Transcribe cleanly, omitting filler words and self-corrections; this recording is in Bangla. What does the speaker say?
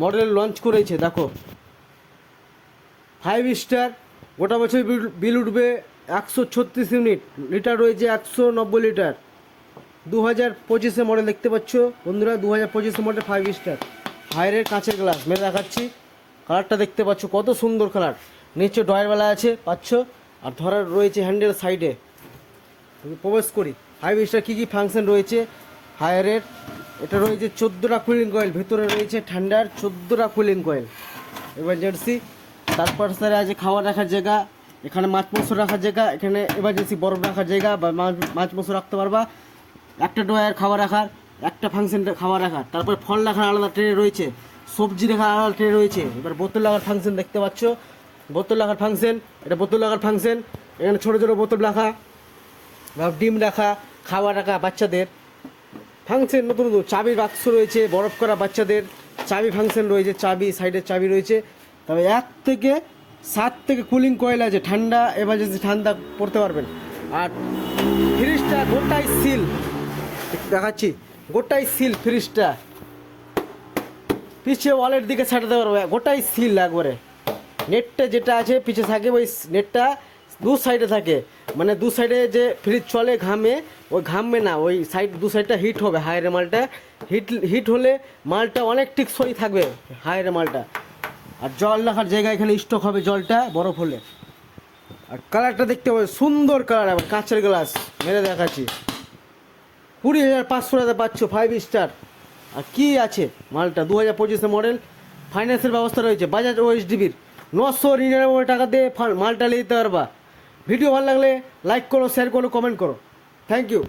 মডেল লঞ্চ করেছে। দেখো 5 স্টার, গোটা বছর বিল উঠবে 136 ইউনিট, লিটার রয়েছে 190 লিটার। 2025 মডেল দেখতে পাচ্ছ বন্ধুরা, 2025 মডেল 5 স্টার হায়ারের কাঁচের গ্লাস মেরে দেখাচ্ছি। কালারটা দেখতে পাচ্ছ কত সুন্দর কালার, নিচে ডয়ারবেলা আছে পাচ্ছ, আর ধরার রয়েছে হ্যান্ডেল সাইডে। প্রবেশ করি 5 স্টার কী কী ফাংশন রয়েছে হায়ারের। এটা রয়েছে 14টা কুলিং কয়েল, ভেতরে রয়েছে ঠান্ডার 14টা কুলিং কয়েল এমার্জেন্সি। তারপর স্যার আছে খাওয়া রাখার জায়গা, এখানে মাছ মাংস রাখার জায়গা, এখানে এমার্জেন্সি বরফ রাখার জায়গা বা মাছ মাংস রাখতে পারবা। একটা ড্রয়ার খাওয়া রাখার, একটা ফাংশন খাওয়া রাখার, তারপর ফল রাখার আলাদা ট্রে রয়েছে, সবজি রাখার আলাদা ট্রে রয়েছে। এবার বোতল রাখার ফাংশন দেখতে পাচ্ছ, বোতল রাখার ফাংশন, এটা বোতল রাখার ফাংশন। এখানে ছোটো ছোটো বোতল রাখা বা ডিম রাখা, খাওয়া রাখা বাচ্চাদের ফাংশন। নতুন নতুন চাবির বাক্স রয়েছে, বরফ করা বাচ্চাদের চাবি ফাংশন রয়েছে, চাবি সাইডের চাবি রয়েছে। তবে 1 থেকে 7 থেকে কুলিং কয়েল আছে, ঠান্ডা এমার্জেন্সি ঠান্ডা পড়তে পারবেন। আর ফ্রিজটা গোটাই সিল দেখাচ্ছি, গোটাই সিল ফ্রিজটা, পিছিয়ে ওয়ালের দিকে ছাড়াতে পারবো, গোটাই সিল একবারে। নেটটা যেটা আছে পিছে থাকে, ওই নেটটা দু সাইডে থাকে, মানে দু সাইডে যে ফ্রিজ চলে ঘামে, ওই ঘামবে না, ওই সাইড দু সাইডটা হিট হবে। হায়ারের মালটা হিট হলে মালটা অনেক টিকসই থাকবে হায়ারের মালটা। আর জল রাখার জায়গা, এখানে স্টক হবে জলটা বরফ হলে। আর কালারটা দেখতে হবে সুন্দর কালার, আবার কাঁচের গ্লাস মেরে দেখাচ্ছি। 20,500 টাকা পাচ্ছ 5 স্টার। আর কি আছে মালটা 2025 মডেল, ফাইন্যান্সের ব্যবস্থা রয়েছে বাজাজ ওএসডিবির। 999 টাকা দিয়ে মালটা নিয়ে যেতে পারবা। ভিডিও ভালো লাগলে লাইক করো, শেয়ার করো, কমেন্ট করো। Thank you.